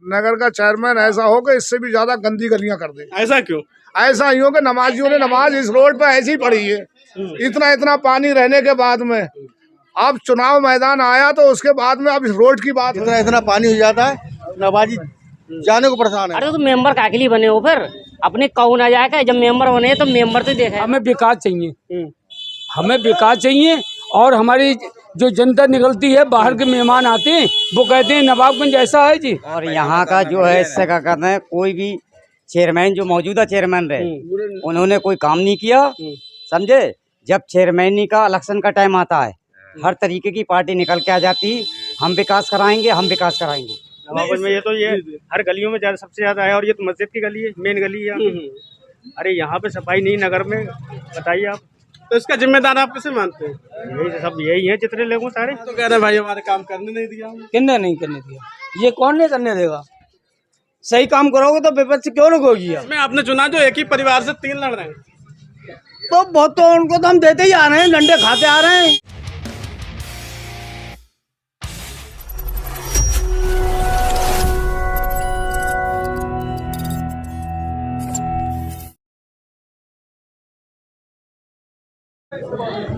नगर का चेयरमैन ऐसा हो कि इससे भी ज्यादा गंदी गलियां कर दे। ऐसा क्यों? ऐसा ही हो कि नमाजियों ने नमाज इस रोड पे ऐसी पढ़ी है, इतना इतना पानी रहने के बाद में अब चुनाव मैदान आया तो उसके बाद में अब इस रोड की बात इतना इतना पानी हो जाता है, नमाजी जाने को परेशान है। अरे तो मेंबर काके लिए बने हो फिर? अपने कहू ना जाएगा, जब मेंबर बने तो मेंबर तो देखा। हमें विकास चाहिए, हमें विकास चाहिए। और हमारी जो जनता निकलती है, बाहर के मेहमान आते हैं, वो कहते हैं नवाबगंज ऐसा है जी। और यहाँ का जो है इससे क्या कहते हैं, कोई भी चेयरमैन जो मौजूदा चेयरमैन रहे उन्होंने कोई काम नहीं किया, समझे। जब चेयरमैनी का इलेक्शन का टाइम आता है, हर तरीके की पार्टी निकल के आ जाती, हम विकास कराएंगे, हम विकास कराएंगे। नवाबगंज में ये हर गलियों में सबसे ज्यादा है, और ये तो मस्जिद की गली है, मेन गली है। अरे यहाँ पे सफाई नहीं नगर में, बताइए आप। तो इसका जिम्मेदार आप किसे मानते हैं? यही सब यही है, जितने लोग सारे तो कह रहे हैं भाई हमारे काम करने नहीं दिया। किन्ने नहीं करने दिया? ये कौन नहीं करने देगा? सही काम करोगे तो विपक्ष क्यों रुकोगी? इसमें आपने चुना जो एक ही परिवार से 3 लड़ रहे हैं, तो बहुत तो उनको तो हम देते ही आ रहे हैं, डंडे खाते आ रहे हैं।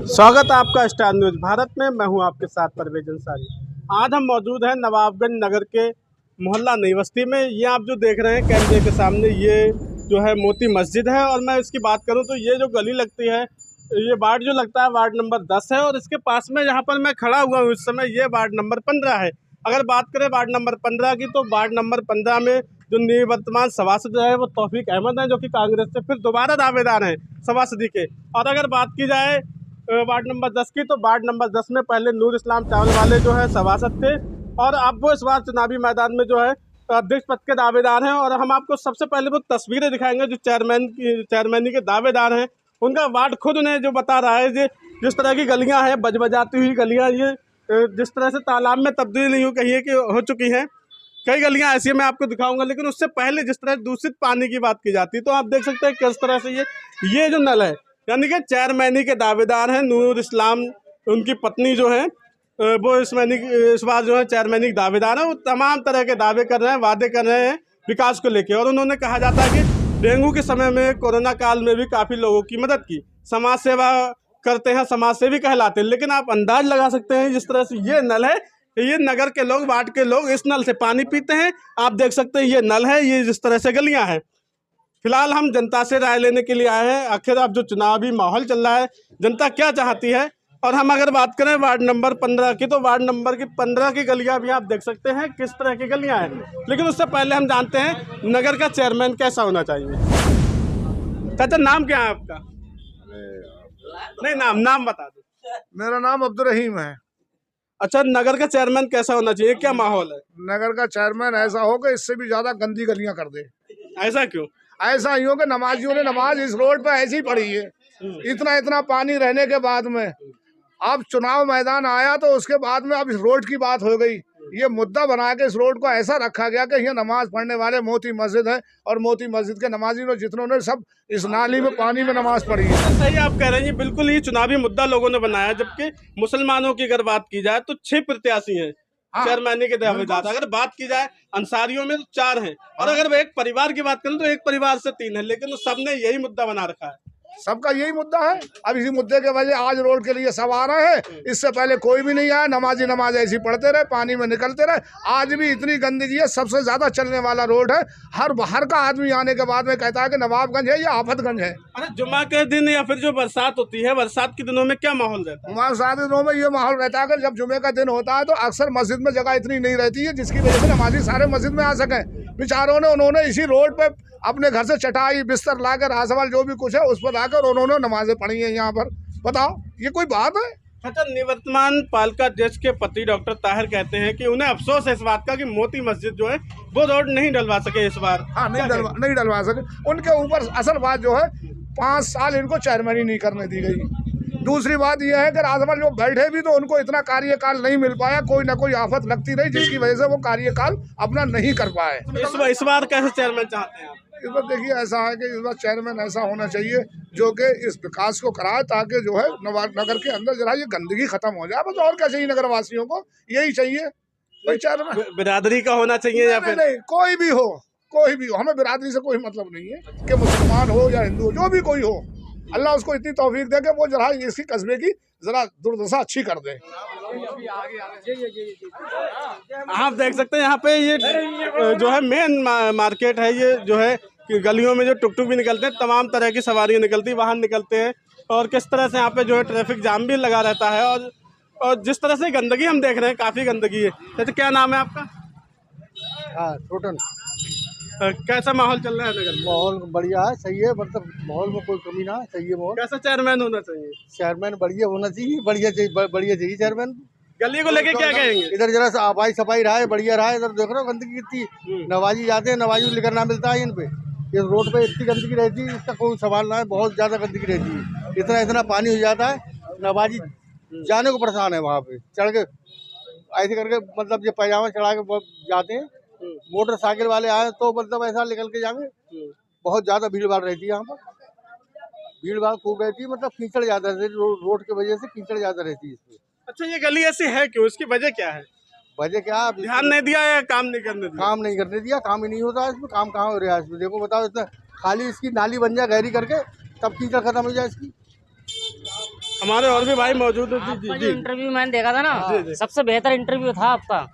स्वागत है आपका स्टार न्यूज भारत में। मैं हूं आपके साथ परवेज अंसारी। आज हम मौजूद हैं नवाबगंज नगर के मोहल्ला नई बस्ती में। ये आप जो देख रहे हैं कैमरे के सामने, ये जो है मोती मस्जिद है। और मैं इसकी बात करूं तो ये जो गली लगती है, ये वार्ड जो लगता है वार्ड नंबर 10 है। और इसके पास में जहां पर मैं खड़ा हुआ हूं इस समय, ये वार्ड नंबर 15 है। अगर बात करें वार्ड नंबर 15 की, तो वार्ड नंबर 15 में जो निवर्तमान सभासद है वो तौफीक अहमद हैं, जो कि कांग्रेस से फिर दोबारा दावेदार हैं सभासदी के। और अगर बात की जाए वार्ड नंबर 10 की, तो वार्ड नंबर 10 में पहले नूर इस्लाम चावल वाले जो है सभासद थे, और अब वो इस बार चुनावी मैदान में जो है अध्यक्ष पद के दावेदार हैं। और हम आपको सबसे पहले वो तस्वीरें दिखाएंगे जो चेयरमैनी के दावेदार हैं। उनका वार्ड खुद उन्हें जो बता रहा है, जिस तरह की गलियाँ हैं, बजबजाती हुई गलियाँ, ये जिस तरह से तालाब में तब्दील यूँ कहिए कि हो चुकी हैं। कई गलियां ऐसी मैं आपको दिखाऊंगा, लेकिन उससे पहले जिस तरह दूषित पानी की बात की जाती है, तो आप देख सकते हैं किस तरह से ये जो नल है, यानी कि चेयरमैनी के दावेदार हैं नूर इस्लाम, उनकी पत्नी जो है वो इस बार जो है चेयरमैनी के दावेदार हैं। वो तमाम तरह के दावे कर रहे हैं, वादे कर रहे हैं विकास को लेकर। और उन्होंने कहा जाता है कि डेंगू के समय में, कोरोना काल में भी काफ़ी लोगों की मदद की, समाज सेवा करते हैं, समाज सेवी कहलाते हैं। लेकिन आप अंदाज लगा सकते हैं जिस तरह से ये नल है, ये नगर के लोग, वार्ड के लोग इस नल से पानी पीते हैं। आप देख सकते हैं ये नल है, ये जिस तरह से गलियां हैं। फिलहाल हम जनता से राय लेने के लिए आए हैं, आखिर अब जो चुनावी माहौल चल रहा है, जनता क्या चाहती है। और हम अगर बात करें वार्ड नंबर 15 की, तो वार्ड नंबर की 15 की गलियां भी आप देख सकते हैं किस तरह की गलियां हैं। लेकिन उससे पहले हम जानते हैं नगर का चेयरमैन कैसा होना चाहिए। चाचा नाम क्या है आपका? नहीं, नाम बता दो। मेरा नाम अब्दुल रहीम है। अच्छा, नगर का चेयरमैन कैसा होना चाहिए, क्या माहौल है? नगर का चेयरमैन ऐसा हो कि इससे भी ज्यादा गंदी गलियां कर दे। ऐसा क्यों? ऐसा ही हो कि नमाजियों ने नमाज इस रोड पे ऐसी पढ़ी है, इतना इतना पानी रहने के बाद में अब चुनाव मैदान आया तो उसके बाद में अब इस रोड की बात हो गई। ये मुद्दा बना के इस रोड को ऐसा रखा गया कि यहाँ नमाज पढ़ने वाले मोती मस्जिद है, और मोती मस्जिद के नमाजी ने जितनों ने सब इस नाली में पानी में नमाज पढ़ी है। सही आप कह रहे हैं, ये बिल्कुल ही चुनावी मुद्दा लोगों ने बनाया। जबकि मुसलमानों की अगर बात की जाए तो 6 प्रत्याशी हैं चेयरमैनी के दावेदार। अगर बात की जाए अंसारियों में तो 4 हैं, और अगर एक परिवार की बात करें तो एक परिवार से 3 है। लेकिन सबने यही मुद्दा बना रखा है, सबका यही मुद्दा है। अब इसी मुद्दे के वजह आज रोड के लिए सब आ रहे हैं। इससे पहले कोई भी नहीं आया, नमाजी नमाज ऐसी पढ़ते रहे, पानी में निकलते रहे। आज भी इतनी गंदगी है, सबसे ज्यादा चलने वाला रोड है। हर बाहर का आदमी आने के बाद में कहता है कि नवाबगंज है या आफतगंज है। अरे जुम्मा के दिन या फिर जो बरसात होती है, बरसात के दिनों में क्या माहौल रहता है? बरसात के दिनों में ये माहौल रहता है कि जब जुमे का दिन होता है तो अक्सर मस्जिद में जगह इतनी नहीं रहती है, जिसकी वजह से नमाजी सारे मस्जिद में आ सके। बेचारों ने उन्होंने इसी रोड पे अपने घर से चटाई बिस्तर लाकर, रासवाल जो भी कुछ है उस पर लाकर उन्होंने नमाजें पढ़ी है यहाँ पर। बताओ, ये कोई बात है? अच्छा, निवर्तमान पालिका अध्यक्ष के पति डॉक्टर ताहिर कहते हैं कि उन्हें अफसोस है इस बात का कि मोती मस्जिद जो है वो रोड नहीं डलवा सके इस बार। हाँ, नहीं डलवा सके। उनके ऊपर असल बात जो है 5 साल इनको चेयरमैनी नहीं करने दी गई। दूसरी बात यह है कि राजभर जो बैठे भी तो उनको इतना कार्यकाल नहीं मिल पाया, कोई ना कोई आफत लगती रही, जिसकी वजह से वो कार्यकाल अपना नहीं कर पाए। इस बार कैसे चेयरमैन चाहते हैं आप? इस बार देखिए ऐसा है कि इस बार चेयरमैन ऐसा होना चाहिए जो कि इस विकास को कराए, ताकि जो है नगर के अंदर जरा ये गंदगी खत्म हो जाए। बस और क्या चाहिए नगर वासियों को, यही चाहिए। भाई चेयरमैन बिरादरी का होना चाहिए या नहीं, फिर नहीं, कोई भी हो, हमें बिरादरी से कोई मतलब नहीं है कि मुसलमान हो या हिंदू हो, जो भी कोई हो, अल्लाह उसको इतनी तौफीक दे कि वो जरा इसकी कस्बे की जरा दुर्दशा अच्छी कर दे। आप देख सकते हैं यहाँ पे ये जो है मेन मार्केट है, ये जो है कि गलियों में जो टुक टुक भी निकलते हैं, तमाम तरह की सवारियाँ निकलती, वाहन निकलते हैं, और किस तरह से यहाँ पे जो है ट्रैफिक जाम भी लगा रहता है, और जिस तरह से गंदगी हम देख रहे हैं, काफ़ी गंदगी है। तो क्या नाम है आपका? हाँ टोटल कैसा माहौल चल रहा है नगर में? माहौल बढ़िया है, सही है, मतलब माहौल में कोई कमी ना है, सही है माहौल। कैसा चेयरमैन होना चाहिए? चेयरमैन बढ़िया होना चाहिए, बढ़िया चाहिए चेयरमैन। गली को लेके क्या कहेंगे? इधर जरा सा आबाई सफाई रहा है, बढ़िया रहा है। इधर देख रहे हो गंदगी कितनी, नवाजी जाते हैं, नवाजी लेकर ना मिलता है इन पे, इस रोड पे इतनी गंदगी रहती है, इसका कोई सवाल ना है, बहुत ज्यादा गंदगी रहती है, इतना पानी हो जाता है, नवाजी जाने को परेशान है वहाँ पे चढ़ के, ऐसे करके मतलब ये पैजामा चढ़ा के जाते हैं, मोटरसाइकिल वाले आए तो मतलब ऐसा निकल के जाएंगे, बहुत ज्यादा भीड़ भाड़ रहती है यहाँ पर, भीड़ भाड़ खूब रहती है, मतलब कीचड़ ज्यादा रहती है, रोड की वजह से कीचड़ ज्यादा रहती है इसमें। अच्छा, ये गली ऐसी है क्यों? इसकी वजह क्या है? वजह क्या, ध्यान नहीं दिया या काम नहीं करने दिया? काम नहीं करने दिया, काम ही नहीं होता है इसमें, काम कहाँ हो रहा है इसमें? देखो बताओ, इतना खाली इसकी नाली बन जाए गहरी करके, तब कीचड़ खत्म हो जाए इसकी। हमारे और भी भाई मौजूद है। आपका जो इंटरव्यू मैंने देखा था ना, सबसे बेहतर इंटरव्यू था आपका।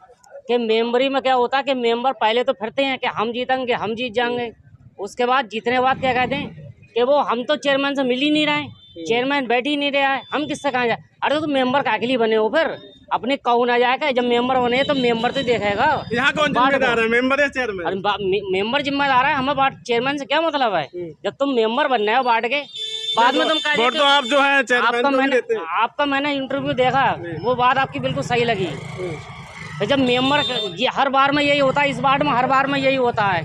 कि मेंबरी में क्या होता है कि मेंबर पहले तो फिरते हैं कि हम जीतेंगे, हम जीत जाएंगे, उसके बाद जीतने के बाद क्या कहते हैं कि वो हम तो चेयरमैन से मिल ही नहीं रहे, चेयरमैन बैठ ही नहीं रहा है, हम किससे कहाँ जाए? अरे तो मेंबर काके लिए बने हो फिर? अपने कौन आ जाएगा? जब मेंबर बने तो मेंबर तो देखेगा। यहाँ कौन जिम्मेदार है, मेंबर या चेयरमैन? अरे मेंबर जिम्मेदार है, हमें बात चेयरमैन से क्या मतलब है? जब तुम मेंबर बनना है बांट के, बाद में तुम कह वोट तो आप जो है चेयरमैन आपका मैंने इंटरव्यू देखा, वो बात आपकी बिल्कुल सही लगी। तो जब मेंबर ये हर बार में यही होता है, इस वार्ड में हर बार में यही होता है।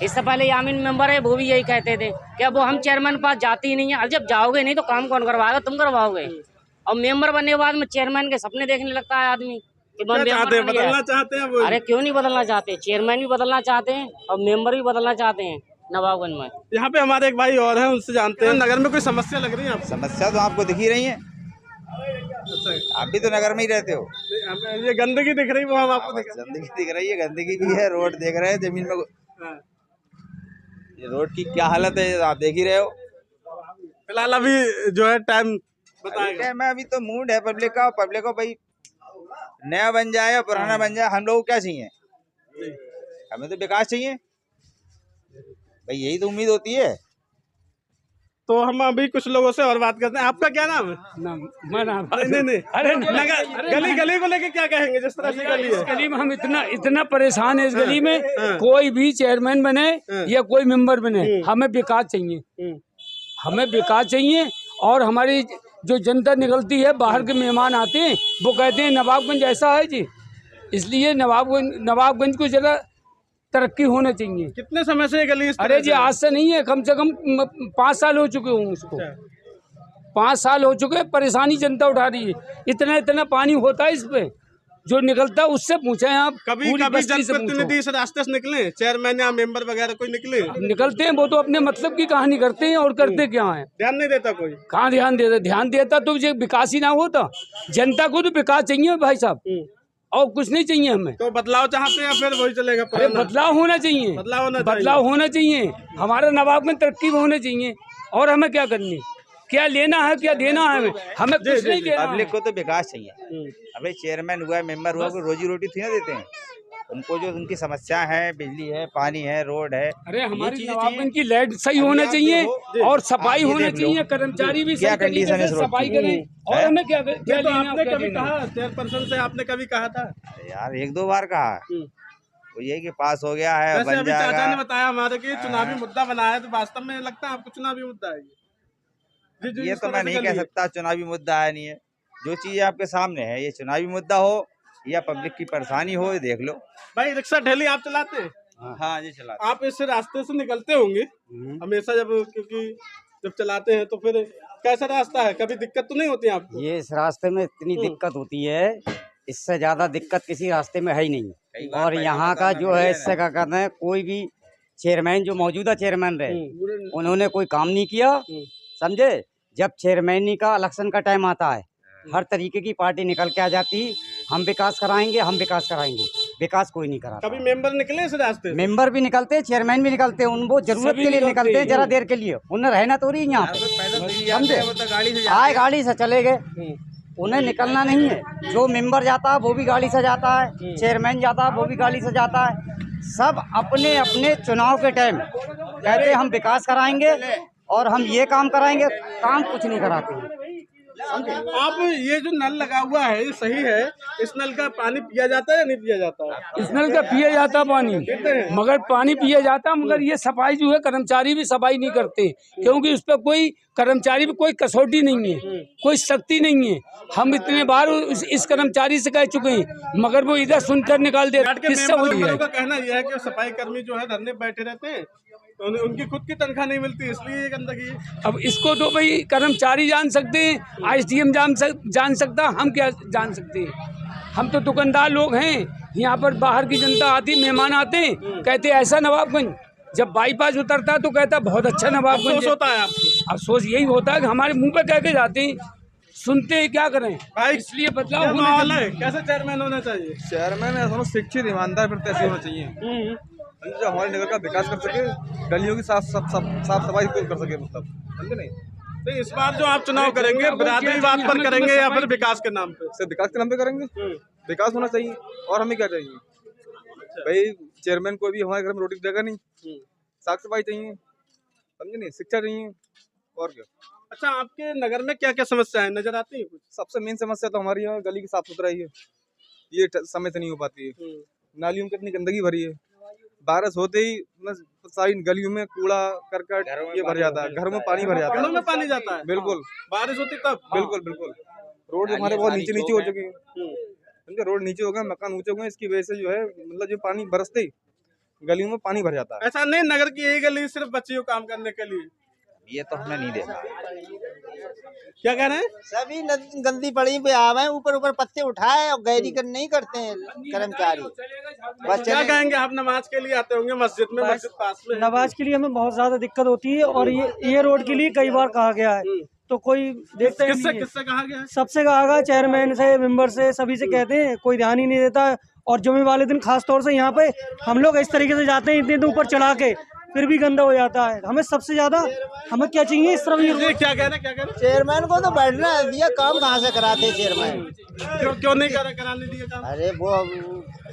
इससे पहले यामीन मेंबर है, वो भी यही कहते थे कि वो हम चेयरमैन के पास जाती ही नहीं है। और जब जाओगे नहीं तो काम कौन करवाएगा? तुम करवाओगे। और मेंबर बनने के बाद में चेयरमैन के सपने देखने लगता है आदमी कि बदलना चाहते हैं वो। अरे क्यों नहीं बदलना चाहते? चेयरमैन भी बदलना चाहते हैं और मेंबर भी बदलना चाहते हैं नवाबगंज में। यहाँ पे हमारे एक भाई और हैं, उनसे जानते हैं नगर में कोई समस्या लग रही है आपको? समस्या तो आपको दिख ही रही है, आप भी तो नगर में ही रहते हो। ये गंदगी दिख रही है, वो हम आपको गंदगी दिख रही है, गंदगी भी है, रोड देख रहे हैं, जमीन में ये रोड की क्या हालत है आप देख ही रहे हो। फिलहाल अभी जो है टाइम बताएगा। मैं अभी तो मूड है पब्लिक का भाई नया बन जाए या पुराना बन जाए, हम लोग को क्या चाहिए? हमें तो विकास चाहिए भाई, यही तो उम्मीद होती है। तो हम अभी कुछ लोगों से और बात करते हैं। आपका क्या नाम है? नहीं अरे गली को लेके क्या कहेंगे? जिस तरह से गली है, गली में हम इतना परेशान है इस गली में। कोई भी चेयरमैन बने या कोई मेंबर बने, हमें विकास चाहिए, हमें विकास चाहिए। और हमारी जो जनता निकलती है, बाहर के मेहमान आते हैं, वो कहते हैं नवाबगंज ऐसा है जी, इसलिए नवाबगंज को जरा तरक्की होना चाहिए। कितने समय से ये गली? अरे जी आज से नहीं है, कम से कम 5 साल हो चुके होंगे उसको। 5 साल हो चुके, परेशानी जनता उठा रही है। इतना पानी होता है इस पे, जो निकलता है उससे पूछे आप। कभी जनप्रतिनिधि इस रास्ते से निकले, चेयरमैन या मेंबर वगैरह कोई निकलते हैं, वो तो अपने मतलब की कहानी करते हैं और करते क्या है? ध्यान नहीं देता कोई। कहाँ ध्यान देता तो ये विकास ही ना होता। जनता को तो विकास चाहिए भाई साहब, और कुछ नहीं चाहिए हमें। तो बदलाव चाहते हैं या फिर वही चलेगा? अरे बदलाव होना चाहिए, बदलाव होना चाहिए। हमारा नवाब में तरक्की होना चाहिए। और हमें क्या करनी, क्या लेना है, क्या देना है? हमें कुछ नहीं देना। पब्लिक को तो विकास चाहिए। अबे चेयरमैन हुआ, मेंबर हुआ, कोई रोजी रोटी थी ना देते हैं उनको। जो उनकी समस्या है, बिजली है, पानी है, रोड है। अरे हमारी नवाबगंज की लाइट सही होना चाहिए और सफाई होना चाहिए, कर्मचारी भी क्या कंडीशन है सफाई करें। और हमें क्या तो आपने कभी कहा चेयरपर्सन से, आपने कभी कहा था? यार 1-2 बार कहा, वो ये कि पास हो गया है, बन जाएगा। चाचा ने बताया हमारे कि चुनावी मुद्दा बनाया है, तो वास्तव में लगता है आपको चुनावी मुद्दा है ये तो मैं नहीं कह सकता चुनावी मुद्दा है नहीं है। जो चीज आपके सामने है, ये चुनावी मुद्दा हो या पब्लिक की परेशानी हो, ये देख लो। भाई रिक्शा ठेली आप चलाते हैं? हाँ जी चलाते। आप इस रास्ते से निकलते होंगे हमेशा, क्योंकि जब चलाते हैं तो फिर कैसा रास्ता है? कभी दिक्कत तो नहीं होती आपको? ये इस रास्ते में इतनी दिक्कत होती है, इससे ज्यादा दिक्कत किसी रास्ते में है ही नहीं। और यहाँ का जो है, इससे क्या कहते हैं, कोई भी चेयरमैन जो मौजूदा चेयरमैन रहे, उन्होंने कोई काम नहीं किया, समझे। जब चेयरमैनी का इलेक्शन का टाइम आता है, हर तरीके की पार्टी निकल के आ जाती, हम विकास कराएंगे, हम विकास कराएंगे। विकास कोई नहीं कराता। कभी मेंबर निकले इस रास्ते से? मेंबर भी निकलते हैं, चेयरमैन भी निकलते हैं, उन वो जरूरत के लिए निकलते हैं, जरा देर के लिए। उन्हें रहना तो नहीं यहाँ पे, समझे? आए गाड़ी से चले गए, उन्हें निकलना नहीं है। जो मेंबर जाता है वो भी गाड़ी से जाता है, चेयरमैन जाता है वो भी गाड़ी से जाता है। सब अपने अपने चुनाव के टाइम कहते हैं हम विकास कराएंगे और हम ये काम कराएंगे, काम कुछ नहीं कराते हैं। आप ये जो नल लगा हुआ है ये सही है? इस नल का पानी पिया जाता है या नहीं पिया जाता है? इस नल का पिया जाता पानी, मगर पानी पिया जाता, मगर ये सफाई जो है कर्मचारी भी सफाई नहीं करते, क्योंकि उस पर कोई कर्मचारी पे कोई कसौटी नहीं है, कोई सख्ती नहीं है। हम इतने बार इस कर्मचारी से कह चुके हैं, मगर वो इधर सुनकर निकाल दे। किससे हो रही है? का कहना यह है कि सफाई कर्मी जो है धरने बैठे रहते हैं तो उनकी खुद की तनख्वाह नहीं मिलती, इसलिए ये गंदगी है। अब इसको तो भाई कर्मचारी जान सकते हैं, ISDM जान सकता, हम क्या जान सकते हैं? हम तो दुकानदार लोग हैं। यहाँ पर बाहर की जनता आती, मेहमान आते हैं, कहते ऐसा नवाबगंज। जब बाईपास उतरता है तो कहता बहुत अच्छा नवाबगंज होता है आपको? अफसोस यही होता है कि हमारे मुंह पे कह के जाते हैं, सुनते हैं, क्या करें भाई? इसलिए बदलाव होना है। कैसे चेयरमैन होना चाहिए? चेयरमैन ऐसा शिक्षित, ईमानदार, फिर ऐसे होना चाहिए जो हमारे नगर का विकास कर सके, गलियों की साफ सफाई कर सके, मतलब समझे नहीं? तो इस बार जो आप चुनाव करेंगे बिरादरी बात पर करेंगे या फिर विकास के नाम पे? सिर्फ विकास के नाम पे करेंगे। विकास होना चाहिए। और हमें क्या चाहिए भाई? चेयरमैन को भी हमारे घर में रोटी देगा नहीं, साफ सफाई चाहिए, समझे नहीं? शिक्षा चाहिए, और क्या। अच्छा, आपके नगर में क्या क्या समस्याएं नजर आती है? सबसे मेन समस्या तो हमारी यहाँ गली की साफ सुथराई है, ये समय से नहीं हो पाती है। नालियों में कितनी गंदगी भरी है, बारिश होते ही सारी गलियों में कूड़ा करकट ये भर जाता है, घर में पानी भर जाता है। घरों में पानी जाता है? बिल्कुल। बारिश होती तब? बिल्कुल बिल्कुल। रोड हमारे बहुत नीचे हो चुके हैं, समझे? रोड नीचे हो गए, मकान ऊंचे हो गए, इसकी वजह से जो है मतलब जो पानी बरसते ही गलियों में पानी भर जाता है। ऐसा नहीं नगर की यही गली सिर्फ बच्चियों काम करने के लिए? ये तो हमने नहीं देखा। क्या कह रहे हैं? सभी गंदी पड़ी पे आवे हैं, ऊपर ऊपर पत्ते उठाए और गैरी कर नहीं करते हैं कर्मचारी। बस क्या कहेंगे आप? नमाज के लिए आते होंगे मस्जिद में, मस्जिद पास में। नमाज के लिए हमें बहुत ज्यादा दिक्कत होती है, और ये रोड के लिए कई बार कहा गया है तो कोई देखता ही नहीं है। किससे कहा गया है? सबसे कहा गया, चेयरमैन से, मेंबर से, सभी से कहते हैं, कोई ध्यान ही नहीं देता। और जुमे वाले दिन खास तौर से यहाँ पे हम लोग इस तरीके से जाते हैं, इतने ऊपर चढ़ा के, फिर भी गंदा हो जाता है। हमें सबसे ज्यादा हमें क्या चाहिए इस तरह? क्या कह रहे हैं? चेयरमैन को तो बैठना दिया, काम कहाँ से कराते चेयरमैन? क्यों नहीं कराने दिया काम? अरे वो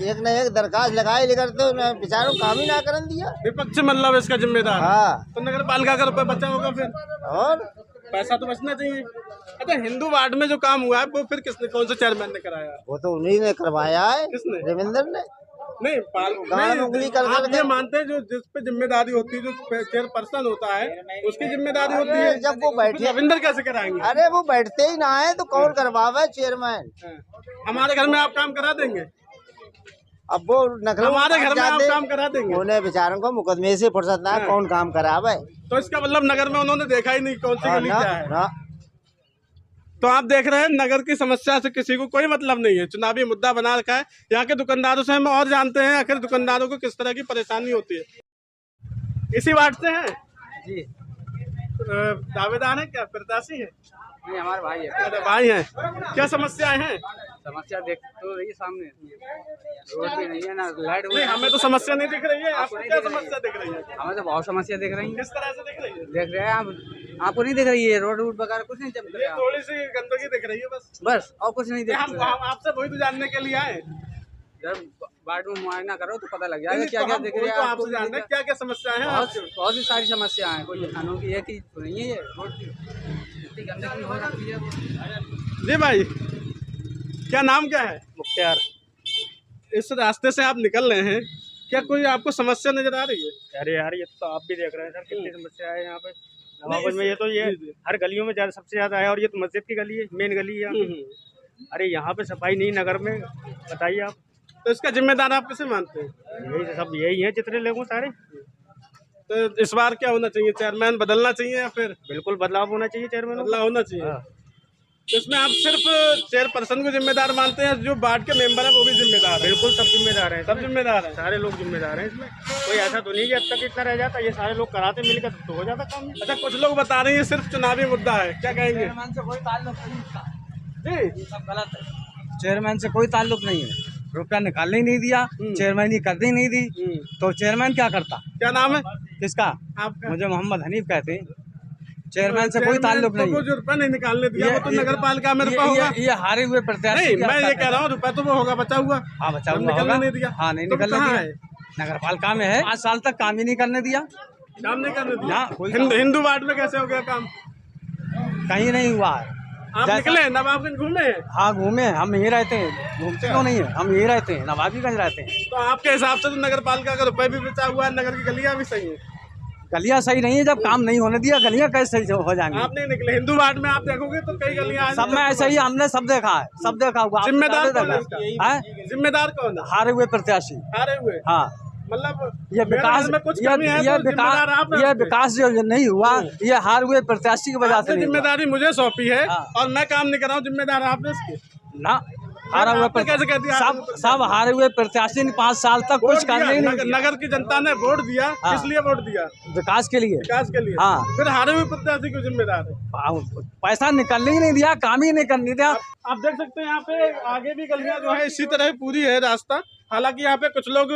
एक न एक दरखास्त लगाए लेकर तो बेचारों काम ही ना करन दिया। विपक्ष मतलब इसका जिम्मेदार? हाँ। तो नगर पालिका का रुपया बचा होगा फिर, और पैसा तो बचना चाहिए। अच्छा, हिंदू वार्ड में जो काम हुआ है वो फिर किसने, कौन से चेयरमैन ने कराया? वो तो उन्हीं ने करवाया है। किसने? रविंदर ने। नहीं, उंगली कर आप ये मानते हैं जो जिस पे जिम्मेदारी होती है, जो चेयरपर्सन होता है उसकी जिम्मेदारी होती है? जब वो बैठे, रविंदर कैसे कराएंगे? अरे वो बैठते ही ना है तो कौन करवावे चेयरमैन? हमारे घर में आप काम करा देंगे? अब वो नखरे हमारे घर में आप काम करा देंगे? उन्हें बेचारों को मुकदमे से फुर्सत ना, कौन काम करावे? तो इसका मतलब नगर में उन्होंने देखा ही नहीं कौन सी गली क्या है। ना। तो आप देख रहे हैं नगर की समस्या से किसी को कोई मतलब नहीं है, चुनावी मुद्दा बना रखा है। यहाँ के दुकानदारों से हम और जानते हैं आखिर दुकानदारों को किस तरह की परेशानी होती है। इसी वार्ड से हैं जी? दावेदार है क्या, प्रत्याशी है? नहीं, हमारे भाई है। अरे भाई हैं, क्या समस्याएं हैं? समस्या देख तो रही सामने, रोड भी नहीं है ना, लाइट। नहीं, हमें तो समस्या नहीं दिख रही है, आपको क्या समस्या दिख रही है? हमें तो बहुत समस्या दिख रही है। किस तरह से दिख रही है? देख रहे हैं आप, आपको नहीं दिख रही है? रोड वगैरह कुछ नहीं, ये थोड़ी सी गंदगी दिख रही है बस, और कुछ नहीं दिख हम आपसे वही तो जानने के लिए आए। जब वार्ड में मुआयना करो तो पता लग जाएगा क्या क्या दिख रही है आपसे जानना है क्या क्या समस्या है। बहुत सी सारी समस्या है, कोई किसानों की एक ही नहीं है, ये रोड की इतनी गंदगी हो रखी है। जी भाई, क्या नाम क्या है? मुख्तार। इस रास्ते से आप निकल रहे हैं, क्या कोई आपको समस्या नजर आ रही है? अरे यार, ये तो आप भी देख रहे हैं सर, कितनी समस्या है यहाँ पे नवाबगंज में। ये तो ये हर गलियों में सबसे ज्यादा है, और ये तो मस्जिद की गली है, मेन गली है। अरे यहाँ पे सफाई नहीं नगर में, बताइए आप। तो इसका जिम्मेदार आप किसे मानते हैं? यही सब यही है जितने लोग हैं सारे। तो इस बार क्या होना चाहिए? चेयरमैन बदलना चाहिए या फिर? बिल्कुल बदलाव होना चाहिए, चेयरमैन बदलाव होना चाहिए। तो इसमें आप सिर्फ चेयरपर्सन को जिम्मेदार मानते हैं, जो वार्ड के मेंबर है वो भी जिम्मेदार है? बिल्कुल, सब जिम्मेदार हैं, सब जिम्मेदार हैं, सारे लोग जिम्मेदार हैं इसमें। कोई ऐसा तो नहीं कि अब तक इतना रह जाता, ये सारे लोग कराते मिलकर तो हो जाता काम। अच्छा, कुछ लोग बता रहे हैं ये सिर्फ चुनावी मुद्दा है, क्या कहेंगे? से कोई ताल्लुक नहीं इसका, जी, सब गलत है। चेयरमैन से कोई ताल्लुक नहीं है, रुपया निकालने ही नहीं दिया, चेयरमैन ही करने ही नहीं दी, तो चेयरमैन क्या करता? क्या नाम है किसका? आपका? मुझे मोहम्मद हनीफ कहते हैं। चेयरमैन से कोई ताल्लुक नहीं वो है। जो रुपया नहीं निकालने दिया वो तो नगर पालिका में रुपया होगा। ये हारे हुए प्रत्याशी। नहीं, मैं ये कह रहा हूँ रुपया तो वो होगा बचा हुआ। हाँ, बचा हुआ निकलने होगा। नहीं दिया। हाँ, नहीं तो निकलने कहाँ दिया। है? नगर पालिका में है, 5 साल तक काम ही नहीं करने दिया। काम नहीं करने दिया। ना, कोई हिंदू वार्ड में कैसे हो गया काम? कहीं नहीं हुआ है। आप निकले नवाबगंज घूमे? हाँ, घूमे, हम यहीं रहते हैं। घूमते क्यों नहीं है, हम यहीं रहते हैं, नवाबीगंज रहते हैं। तो आपके हिसाब से तो नगर पालिका का रुपया भी बचा हुआ है, नगर की गलियां भी सही है। गलियां सही नहीं है, जब काम नहीं होने दिया गलियां कैसे सही हो जाएंगी? आप नहीं निकले हिंदू वार्ड में, आप देखोगे तो कई गलियां सब में ऐसा ही, हमने सब देखा है, सब देखा हुआ। जिम्मेदार कौन है इसका? जिम्मेदार कौन है? हारे हुए प्रत्याशी। हारे हुए? हाँ, मतलब ये विकास में कुछ कमी है तो जिम्मेदार आप हैं। ये विकास जो नहीं हुआ, ये हार हुए प्रत्याशी की वजह से नहीं हुआ। जिम्मेदारी मुझे सौंपी है और मैं काम नहीं कर रहा हूँ, जिम्मेदार आपने इसकी ना। हारा हुआ कैसे कहती है? सब हारे हुए प्रत्याशी ने 5 साल तक कुछ करने नहीं दिया। नगर की जनता ने वोट दिया, किस लिए वोट दिया? विकास के लिए। विकास के लिए। हाँ, फिर हारे हुए प्रत्याशी को जिम्मेदार है। पैसा निकलने ही नहीं दिया, काम ही नहीं करने दिया। आप देख सकते हैं यहाँ पे आगे भी गलियां जो है इसी तरह पूरी है रास्ता। हालांकि यहाँ पे कुछ लोग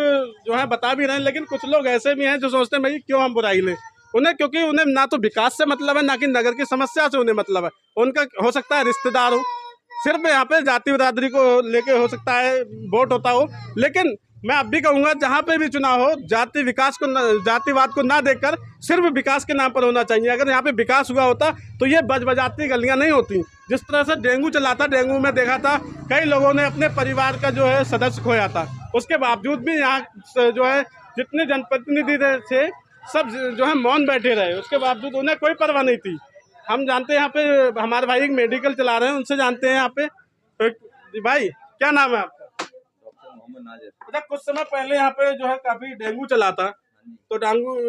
जो है बता भी रहे हैं, लेकिन कुछ लोग ऐसे भी हैं जो सोचते हैं भाई क्यों हम बुराई लें उन्हें, क्योंकि उन्हें ना तो विकास से मतलब है ना कि नगर की समस्या से उन्हें मतलब है। उनका हो सकता है रिश्तेदार हो, सिर्फ यहाँ पे जाति बिरादरी को लेके हो सकता है वोट होता हो, लेकिन मैं अब भी कहूँगा जहाँ पे भी चुनाव हो जाति विकास को जातिवाद को ना देखकर सिर्फ विकास के नाम पर होना चाहिए। अगर यहाँ पे विकास हुआ होता तो ये बजाती गलियाँ नहीं होती। जिस तरह से डेंगू चला था, डेंगू में देखा था कई लोगों ने अपने परिवार का जो है सदस्य खोया था, उसके बावजूद भी यहाँ जो है जितने जनप्रतिनिधि थे सब जो है मौन बैठे रहे, उसके बावजूद उन्हें कोई परवाह नहीं थी। हम जानते हैं यहाँ पे हमारे भाई एक मेडिकल चला रहे हैं, उनसे जानते हैं यहाँ पे। भाई क्या नाम है आपका? डॉक्टर मोहम्मद नाजिर। अच्छा, कुछ समय पहले यहाँ पे जो है काफी डेंगू चला था, तो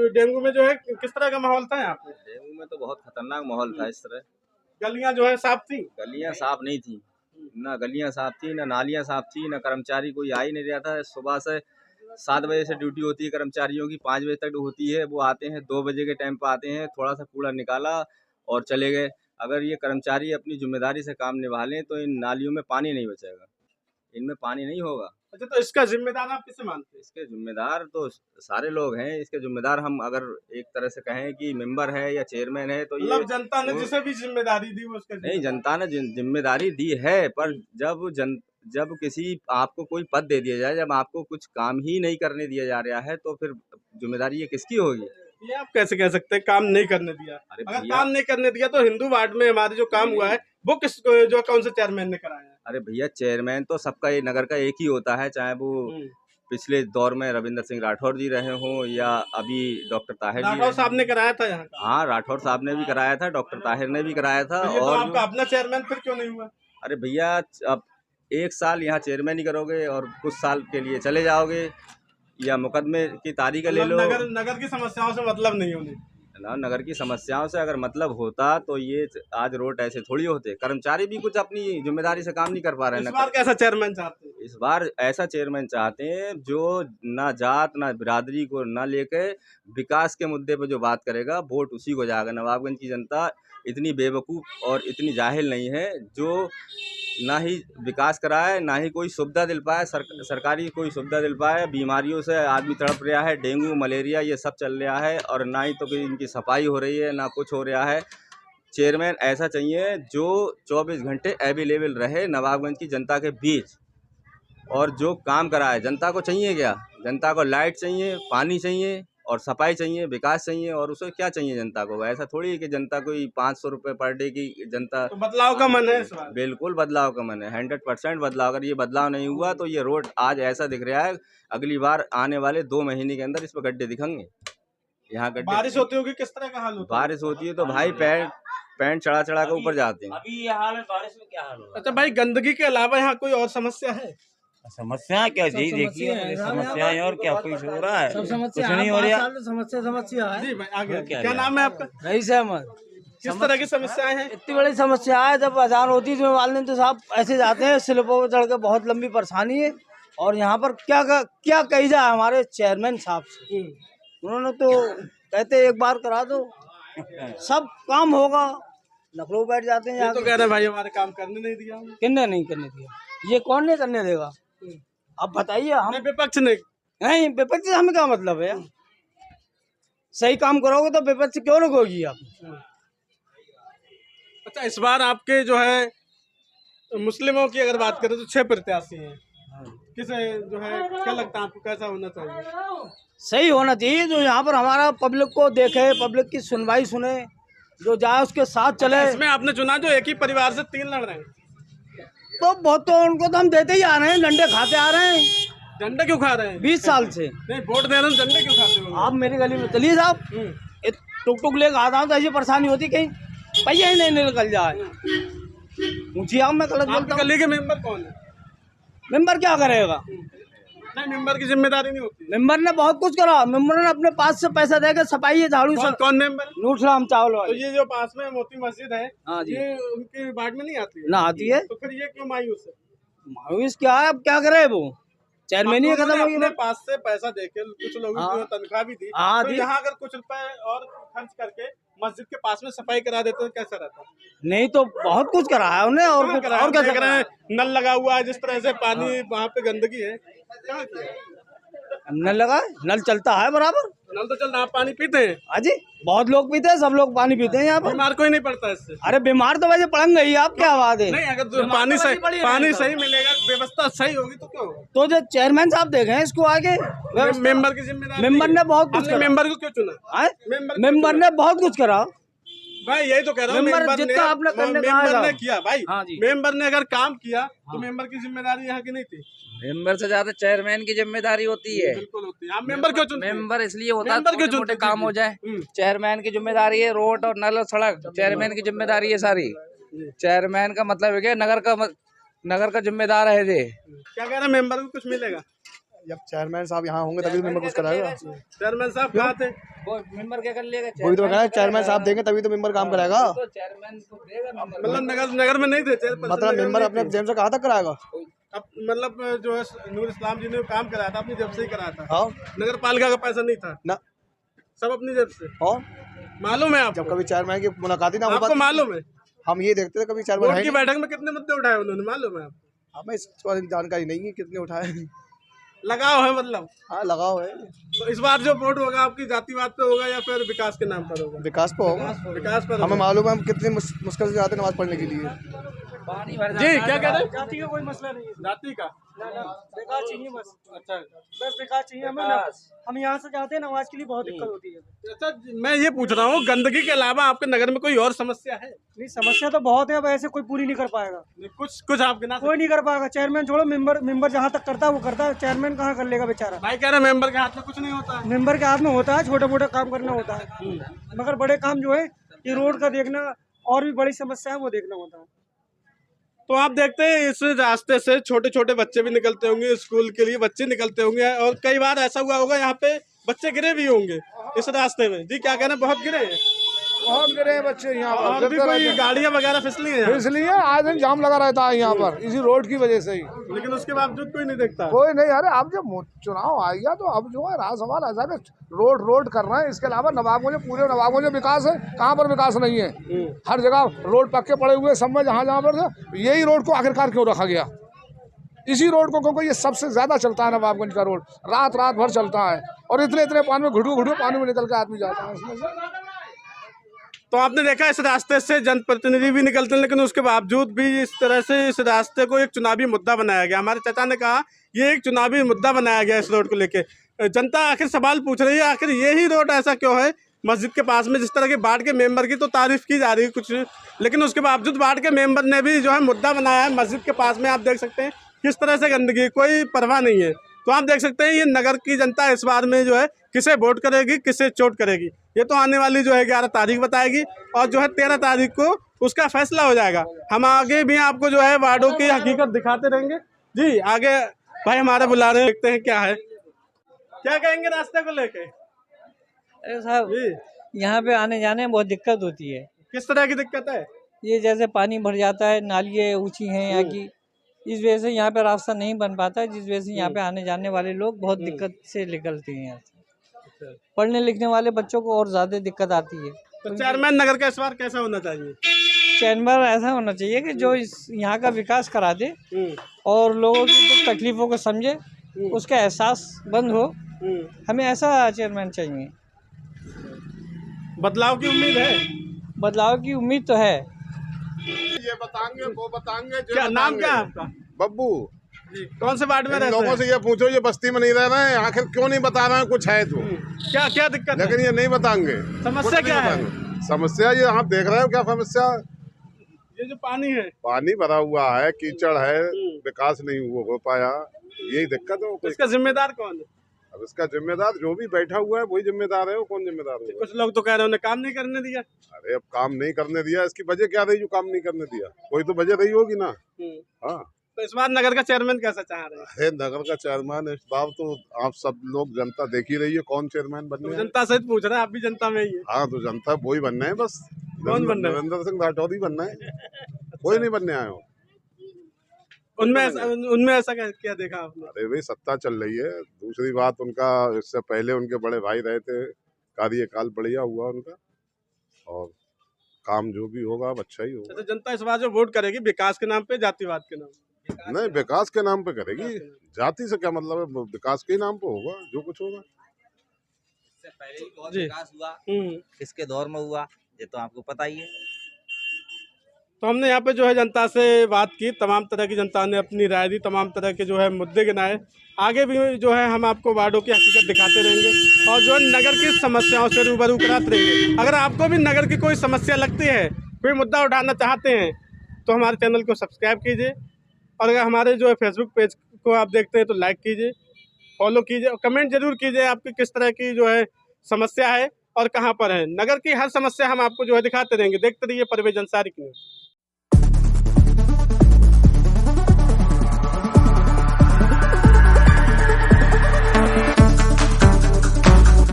डेंगू में जो है किस तरह का माहौल था यहाँ पे? डेंगू में तो बहुत खतरनाक माहौल था। इस तरह गलियां जो है साफ थी? गलियां साफ नहीं थी, ना गलियां साफ थी, ना नालियां साफ थी, ना कर्मचारी कोई आ ही नहीं रहा था। सुबह से 7 बजे से ड्यूटी होती है कर्मचारियों की, 5 बजे तक होती है। वो आते हैं 2 बजे के टाइम पे आते हैं, थोड़ा सा कूड़ा निकाला और चले गए। अगर ये कर्मचारी अपनी जिम्मेदारी से काम निभा लें तो इन नालियों में पानी नहीं बचेगा, इनमें पानी नहीं होगा। अच्छा, तो इसका जिम्मेदार आप किसे मानते हैं? इसके जिम्मेदार तो सारे लोग हैं। इसके जिम्मेदार हम अगर एक तरह से कहें कि मेंबर है या चेयरमैन है तो ये जनता ने जिसे भी जिम्मेदारी दी वो उसका नहीं, जनता ने जिम्मेदारी दी है, पर जब किसी आपको कोई पद दे दिया जाए, जब आपको कुछ काम ही नहीं करने दिया जा रहा है तो फिर जिम्मेदारी ये किसकी होगी? ये आप कैसे कह सकते हैं काम नहीं करने दिया? अगर काम नहीं करने दिया तो हिंदू वार्ड में हमारे जो काम हुआ है वो कौन से चेयरमैन ने कराया है? अरे भैया, चेयरमैन तो सबका ये नगर का एक ही होता है, चाहे वो पिछले दौर में रविंद्र सिंह राठौर जी रहे हों या अभी डॉक्टर ताहिर जी। राठौर साहब ने कराया था यहाँ का? हाँ, राठौर साहब ने भी कराया था, डॉक्टर ताहिर ने भी कराया था। तो और आपका अपना चेयरमैन फिर क्यों नहीं हुआ? अरे भैया, अब 1 साल यहाँ चेयरमैन ही करोगे और कुछ साल के लिए चले जाओगे या मुकदमे की तारीख ले लो। नगर की समस्याओं से मतलब नहीं होने ना, नगर की समस्याओं से अगर मतलब होता तो ये आज रोड ऐसे थोड़ी होते। कर्मचारी भी कुछ अपनी जिम्मेदारी से काम नहीं कर पा रहे हैं। इस बार कैसा चेयरमैन चाहते हैं? इस बार ऐसा चेयरमैन चाहते हैं जो ना जात ना बिरादरी को ना लेके विकास के मुद्दे पर जो बात करेगा, वोट उसी को जाएगा। नवाबगंज की जनता इतनी बेवकूफ़ और इतनी जाहिल नहीं है जो ना ही विकास कराए, ना ही कोई सुविधा दिल पाए, सरकारी कोई सुविधा दिल पाए। बीमारियों से आदमी तड़प रहा है, डेंगू मलेरिया ये सब चल रहा है, और ना ही तो कोई इनकी सफाई हो रही है, ना कुछ हो रहा है। चेयरमैन ऐसा चाहिए जो 24 घंटे अवेलेबल रहे नवाबगंज की जनता के बीच और जो काम कराए। जनता को चाहिए क्या? जनता को लाइट चाहिए, पानी चाहिए और सफाई चाहिए, विकास चाहिए, और उसे क्या चाहिए जनता को? ऐसा थोड़ी है कि जनता कोई 500 रुपये पर डे की जनता। तो बदलाव का मन है इस बार? बिल्कुल बदलाव का मन है, 100% बदलाव। अगर ये बदलाव नहीं हुआ तो ये रोड आज ऐसा दिख रहा है, अगली बार आने वाले 2 महीने के अंदर इस पर गड्ढे दिखेंगे। यहाँ गड्ढे। बारिश होती होगी, किस तरह का हाल होता है? बारिश होती है तो भाई पैंट चढ़ा के ऊपर जाते हैं। अभी ये हाल है, बारिश में क्या हाल होगा? अच्छा भाई, गंदगी के अलावा यहाँ कोई और समस्या है? समस्या क्या जी? देखिए समस्याएं और क्या, कुछ हो रहा है? कुछ नहीं हो रहा। समस्या है। जी भाई, आगे क्या नाम है आपका? रईस अहमद। किस तरह की समस्याएं हैं? इतनी बड़ी समस्या है, जब अजान होती है तो वाले तो साहब ऐसे जाते हैं, स्लिपों पर चढ़ के, बहुत लंबी परेशानी है। और यहाँ पर क्या कही जाए हमारे चेयरमैन साहब से? उन्होंने तो कहते एक बार करा दो सब काम होगा, नखलो बैठ जाते हैं। ये तो कह रहे हैं भाई हमारे काम करने नहीं दिया। किन्ने नहीं करने दिया। ये कौन नहीं करने देगा? अब बताइए। हम विपक्ष नहीं, विपक्ष से हमें क्या मतलब है? सही काम करोगे तो विपक्ष क्यों रोकोगी आप? अच्छा, इस बार आपके जो है मुस्लिमों की अगर बात करें तो 6 प्रत्याशी हैं। किसे जो है क्या लगता है आपको, कैसा होना चाहिए? सही होना चाहिए, जो यहाँ पर हमारा पब्लिक को देखे, पब्लिक की सुनवाई सुने, जो जाए उसके साथ चले। इसमें आपने चुना जो एक ही परिवार से 3 लड़ रहे हैं, तो बहुत तो उनको तो हम देते ही आ रहे हैं, डंडे खाते आ रहे हैं। डंडे क्यों खा रहे हैं? 20 साल से। नहीं, वोट दे रहे हैं, डंडे क्यों खाते हो? आप मेरी गली में चलिए साहब, टुक टुक लेकर आता हूँ तो ऐसी परेशानी होती, कहीं पहिया ही नहीं निकल जाए। पूछिए आप, मैं गलत बोलता हूँ? गली के मेंबर कौन है? मेंबर क्या करेगा? नहीं, मेंबर की जिम्मेदारी नहीं होती। मेंबर ने बहुत कुछ करा। मेंबर ने अपने पास से पैसा देकर सफाई, झाड़ू। कौन मेंबर? नूरसलाम चावल वाले। तो ये जो पास में मोती मस्जिद है, हाँ जी, ये उनके वार्ड में नहीं आती है? ना आती है। तो फिर ये क्यों मायूस है? मायूस क्या है, अब क्या करे वो? चेयरमैन ही खत्म हो गई। अपने पास से पैसा देके कुछ लोगों को तनख्वाह भी दी, तो यहाँ अगर कुछ रुपए और खर्च करके मस्जिद के पास में सफाई करा देते तो कैसा रहता? नहीं तो बहुत कुछ करा है उन्हें, और कुछ और क्या करा है? नल लगा हुआ है, जिस तरह से पानी वहाँ पे गंदगी है, क्या किया? नल लगा, नल चलता है बराबर। नल तो चल रहा, आप पानी पीते हैं? हाँ जी, बहुत लोग पीते हैं, सब लोग पानी पीते हैं यहाँ पर। बीमार कोई नहीं पड़ता इससे? अरे बीमार तो वैसे पड़ेंगे ही, आप क्या बात है? नहीं, अगर पानी सही मिलेगा, व्यवस्था सही होगी तो क्यों? तो जो चेयरमैन साहब देखें इसको आगे। मेंबर की जिम्मेदारी। मेंबर ने बहुत कुछ करा। मेंबर को क्यों चुना? मेंबर ने बहुत कुछ करा भाई, यही तो कह रहा हूँ। मेंबर जितना आपने करने मेंबर ने किया भाई। हाँ जी, मेंबर ने अगर काम किया तो मेंबर की जिम्मेदारी यहाँ की नहीं थी? मेंबर से ज्यादा चेयरमैन की जिम्मेदारी होती है। बिल्कुल होती है। आप मेंबर क्यों चुनते हैं? मेंबर इसलिए होता है छोटे-मोटे काम हो जाए। चेयरमैन की जिम्मेदारी है रोड और नल और सड़क, चेयरमैन की जिम्मेदारी है सारी। चेयरमैन का मतलब है कि नगर का जिम्मेदार है ये। क्या कह रहे हैं, मेंबर को कुछ मिलेगा? जब चेयरमैन साहब यहाँ होंगे तभी मेंबर कुछ कराएगा। चेयरमैन साहब कहाँ थे? मेंबर क्या कर लेगा? वही तो कह रहा है, चेयरमैन साहब देंगे तभी तो मेंबर काम कराएगा। चेयरमैन को देगा, मतलब नगर में नहीं थे? मतलब मेंबर अपने जेब से कहाँ तक कराएगा? अब मतलब जो है नूर इस्लाम जी ने काम कराया था अपनी जेब से ही कराया था। हाँ, नगर पालिका का पैसा नहीं था ना, सब अपनी जेब से। और मालूम है आपको? जब कभी चेयरमैन की मुलाकात ही ना हो, आपको मालूम है? हम ये देखते थे कभी चेयरमैन बोर्ड की बैठक में कितने मुद्दे उठाए उन्होंने, मालूम है आपको? हमें इस बारे में जानकारी नहीं है कितने उठाए। लगाव है मतलब? हाँ, लगाव है। तो इस बार जो वोट होगा आपकी जातिवाद पे होगा या फिर विकास के नाम पर होगा? विकास पे होगा। विकास पर हमें मालूम है हम कितनी मुश्किल से जाते हैं नमाज पढ़ने के लिए। जी, क्या कह रहे हैं? जाति का कोई मसला नहीं है। जाति का बेकार चाहिए बस। अच्छा, बस बेकार चाहिए हमें ना। हम यहाँ से जाते हैं नमाज के लिए, बहुत दिक्कत होती है। अच्छा, मैं ये पूछ रहा हूँ, गंदगी के अलावा आपके नगर में कोई और समस्या है? नहीं, समस्या तो बहुत है, अब ऐसे कोई पूरी नहीं कर पाएगा। कुछ आपके ना कोई नहीं कर पाएगा। चेयरमैन छोड़ो, मेंबर जहाँ तक करता है वो करता है, चेयरमैन कहाँ कर लेगा बेचारा। भाई कह रहे मेंबर के हाथ में कुछ नहीं होता है। मेंबर के हाथ में होता है, छोटे मोटे काम करना होता है, मगर बड़े काम जो है ये रोड का देखना और भी बड़ी समस्या है, वो देखना होता है। तो आप देखते हैं इस रास्ते से छोटे छोटे बच्चे भी निकलते होंगे, स्कूल के लिए बच्चे निकलते होंगे, और कई बार ऐसा हुआ होगा यहाँ पे बच्चे गिरे भी होंगे इस रास्ते में। जी, क्या कहना, बहुत गिरे हैं? बहुत गिरे हैं बच्चे यहाँ पर। और भी कोई गाड़ियाँ वगैरह फिसली हैं? इसलिए आज दिन जाम लगा रहता है यहाँ पर, इसी रोड की वजह से ही। लेकिन उसके बावजूद कोई नहीं देखता? कोई नहीं। अरे अब जब चुनाव आ गया तो अब जो है रहा सवाल ऐसा कि रोड कर रहे हैं, इसके अलावा नवाबगंज, पूरे नवाबगंज विकास है, कहाँ पर विकास नहीं है? हर जगह रोड पक्के पड़े हुए सब में, जहाँ पर यही रोड को आखिरकार क्यों रखा गया? इसी रोड को, क्योंकि ये सबसे ज्यादा चलता है नवाबगंज का रोड, रात भर चलता है, और इतने पानी में घुटू पानी में निकल के आदमी जाता है इसमें से। तो आपने देखा इस रास्ते से जनप्रतिनिधि भी निकलते हैं, लेकिन उसके बावजूद भी इस तरह से इस रास्ते को एक चुनावी मुद्दा बनाया गया। हमारे चाचा ने कहा ये एक चुनावी मुद्दा बनाया गया इस रोड को लेके। जनता आखिर सवाल पूछ रही है, आखिर यही रोड ऐसा क्यों है मस्जिद के पास में? जिस तरह के वार्ड के मेंबर की तो तारीफ की जा रही है कुछ, लेकिन उसके बावजूद वार्ड के मेंबर ने भी जो है मुद्दा बनाया है मस्जिद के पास में। आप देख सकते हैं किस तरह से गंदगी, कोई परवाह नहीं है। तो आप देख सकते हैं ये नगर की जनता इस बार में जो है किसे वोट करेगी, किसे चोट करेगी, ये तो आने वाली जो है 11 तारीख बताएगी, और जो है 13 तारीख को उसका फैसला हो जाएगा। हम आगे भी आपको जो है वार्डों की हकीकत दिखाते रहेंगे। जी, आगे भाई हमारे बुला रहे हैं, देखते हैं क्या है, क्या कहेंगे रास्ते को लेके? अरे साहब, यहाँ पे आने जाने में बहुत दिक्कत होती है। किस तरह की दिक्कत है? ये जैसे पानी भर जाता है, नालियाँ ऊंची हैं यहाँ की, इस वजह से यहाँ पे रास्ता नहीं बन पाता है, जिस वजह से यहाँ पे आने जाने वाले लोग बहुत दिक्कत से निकलते हैं यहाँ से। पढ़ने लिखने वाले बच्चों को और ज़्यादा दिक्कत आती है। तो चेयरमैन नगर का इस बार कैसा होना चाहिए? चैम्बर ऐसा होना चाहिए कि जो यहाँ का विकास करा दे और लोगों की जो तकलीफों को समझे, उसका एहसास बंद हो। हमें ऐसा चेयरमैन चाहिए। बदलाव की उम्मीद है? बदलाव की उम्मीद तो है। ये बताएंगे वो बताएंगे। क्या नाम क्या है आपका? बब्बू जी। कौन से वार्ड में रहते हैं? लोगों से ये पूछो ये बस्ती में नहीं रह रहे हैं, आखिर क्यों नहीं बता रहे हैं? कुछ है तो क्या क्या दिक्कत? लेकिन ये नहीं बताएंगे। समस्या क्या है? समस्या ये आप देख रहे हो क्या समस्या? ये जो पानी है, पानी भरा हुआ है, कीचड़ है, विकास नहीं हो पाया, यही दिक्कत है। इसका जिम्मेदार कौन है? अब इसका जिम्मेदार जो भी बैठा हुआ है वही जिम्मेदार है। वो कौन जिम्मेदार है? कुछ लोग तो कह रहे हैं उन्हें काम नहीं करने दिया। अरे अब काम नहीं करने दिया, इसकी वजह क्या रही जो काम नहीं करने दिया? कोई तो वजह रही होगी ना। हाँ, तो इस बार नगर का चेयरमैन कैसा चाह रहे हैं? अरे नगर का चेयरमैन इस बार तो आप सब लोग जनता देख ही रही है कौन चेयरमैन बनने हैं। जनता से पूछ रहे हैं, आप भी जनता में ही है। हाँ, तो जनता वही बनना है बस। कौन बनना है? नरेंद्र सिंह राठौर ही बनना है, कोई नहीं बनने आए हो। उनमें ऐसा क्या देखा आपने? अरे भाई सत्ता चल रही है। दूसरी बात, उनका इससे पहले उनके बड़े भाई रहे थे, कार्यकाल बढ़िया हुआ उनका, और काम जो भी होगा अब अच्छा ही होगा। तो जनता इस बार जो वोट करेगी विकास के नाम पे, जातिवाद के नाम पे? नहीं, विकास के नाम पे करेगी। जाति से क्या मतलब है? विकास के नाम पे होगा जो कुछ होगा। इससे पहले भी बहुत विकास हुआ, किसके दौर में हुआ ये तो आपको पता ही है। तो हमने यहाँ पे जो है जनता से बात की, तमाम तरह की जनता ने अपनी राय दी, तमाम तरह के जो है मुद्दे गिनाए। आगे भी जो है हम आपको वार्डों की हकीकत दिखाते रहेंगे और जो है नगर की समस्याओं से रूबरू कराते रहेंगे। अगर आपको भी नगर की कोई समस्या लगती है, कोई मुद्दा उठाना चाहते हैं, तो हमारे चैनल को सब्सक्राइब कीजिए, और अगर हमारे जो है फेसबुक पेज को आप देखते हैं तो लाइक कीजिए, फॉलो कीजिए, और कमेंट जरूर कीजिए आपकी किस तरह की जो है समस्या है और कहाँ पर है। नगर की हर समस्या हम आपको जो है दिखाते रहेंगे। देखते रहिए परवेज़ अंसारी की न्यूज़।